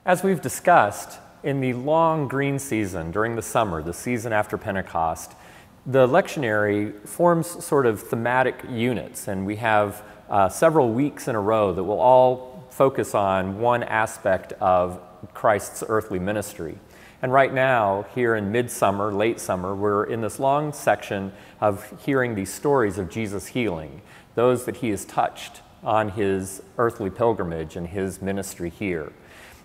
As we've discussed, in the long green season during the summer, the season after Pentecost, the lectionary forms sort of thematic units, and we have several weeks in a row that will all focus on one aspect of Christ's earthly ministry. And right now, here in midsummer, late summer, we're in this long section of hearing these stories of Jesus healing, those that he has touched on his earthly pilgrimage and his ministry here.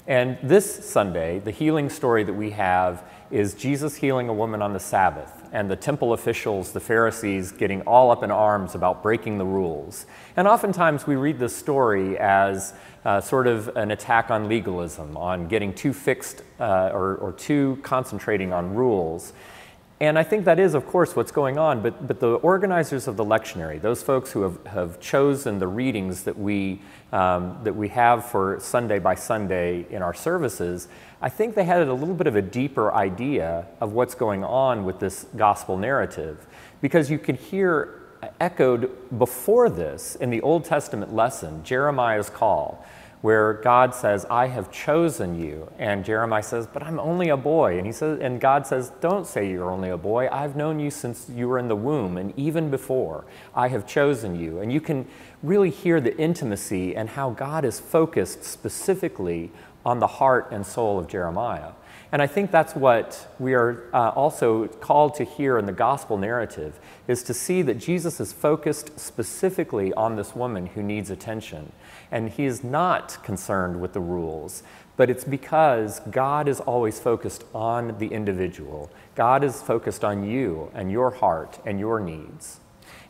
And this Sunday, the healing story that we have is Jesus healing a woman on the Sabbath, and the temple officials, the Pharisees, getting all up in arms about breaking the rules. And oftentimes we read this story as sort of an attack on legalism, on getting too fixed or too concentrating on rules. And I think that is, of course, what's going on, but the organizers of the lectionary, those folks who have chosen the readings that we have for Sunday by Sunday in our services, I think they had a little bit of a deeper idea of what's going on with this gospel narrative, because you can hear echoed before this in the Old Testament lesson, Jeremiah's call, where God says, I have chosen you. And Jeremiah says, but I'm only a boy. And God says, don't say you're only a boy. I've known you since you were in the womb, and even before, I have chosen you. And you can really hear the intimacy and how God is focused specifically on the heart and soul of Jeremiah. And I think that's what we are also called to hear in the gospel narrative, is to see that Jesus is focused specifically on this woman who needs attention. And he is not concerned with the rules, but it's because God is always focused on the individual. God is focused on you and your heart and your needs.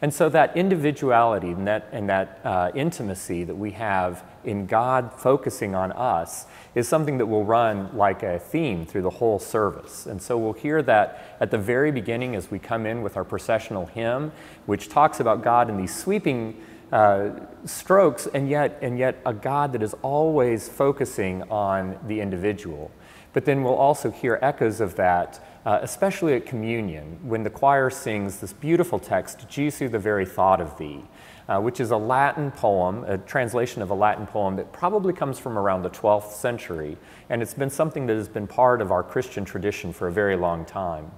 And so that individuality and that intimacy that we have in God focusing on us is something that will run like a theme through the whole service. And so we'll hear that at the very beginning as we come in with our processional hymn, which talks about God in these sweeping strokes, and yet a God that is always focusing on the individual. But then we'll also hear echoes of that, especially at communion, when the choir sings this beautiful text, Jesu, the very thought of thee, which is a Latin poem, a translation of a Latin poem that probably comes from around the 12th century, and it's been something that has been part of our Christian tradition for a very long time.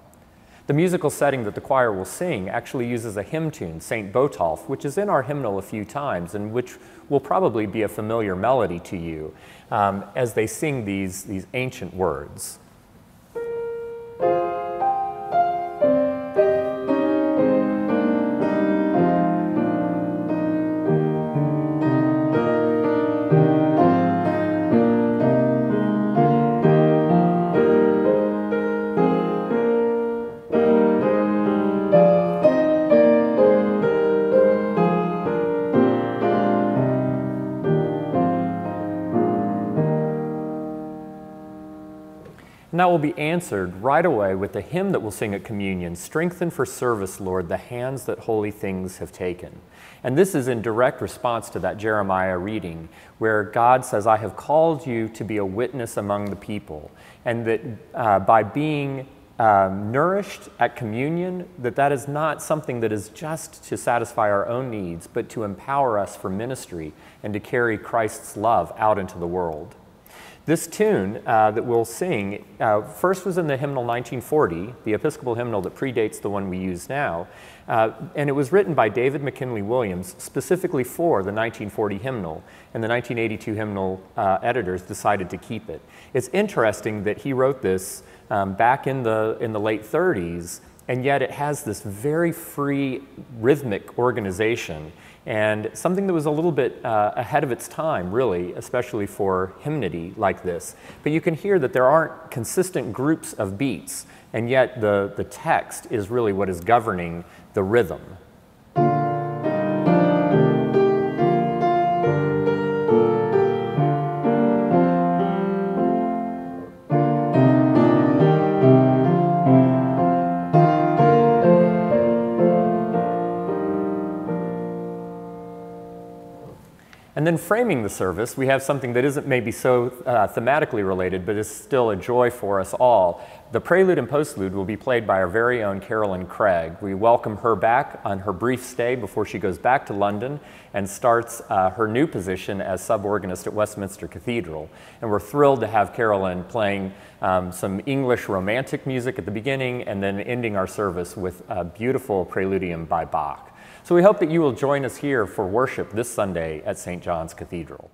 The musical setting that the choir will sing actually uses a hymn tune, St. Botolph, which is in our hymnal a few times, and which will probably be a familiar melody to you as they sing these ancient words. And that will be answered right away with the hymn that we'll sing at communion, Strengthen for service, Lord, the hands that holy things have taken. And this is in direct response to that Jeremiah reading, where God says, I have called you to be a witness among the people, and that by being nourished at communion, that is not something that is just to satisfy our own needs, but to empower us for ministry and to carry Christ's love out into the world. This tune that we'll sing first was in the hymnal 1940, the Episcopal hymnal that predates the one we use now, and it was written by David McKinley Williams specifically for the 1940 hymnal, and the 1982 hymnal editors decided to keep it. It's interesting that he wrote this back in the late 30s, and yet it has this very free rhythmic organization, and something that was a little bit ahead of its time, really, especially for hymnody like this. But you can hear that there aren't consistent groups of beats, and yet the text is really what is governing the rhythm. And then framing the service, we have something that isn't maybe so thematically related, but is still a joy for us all. The prelude and postlude will be played by our very own Carolyn Craig. We welcome her back on her brief stay before she goes back to London and starts her new position as suborganist at Westminster Cathedral. And we're thrilled to have Carolyn playing some English romantic music at the beginning and then ending our service with a beautiful preludium by Bach. So we hope that you will join us here for worship this Sunday at St. John's Cathedral.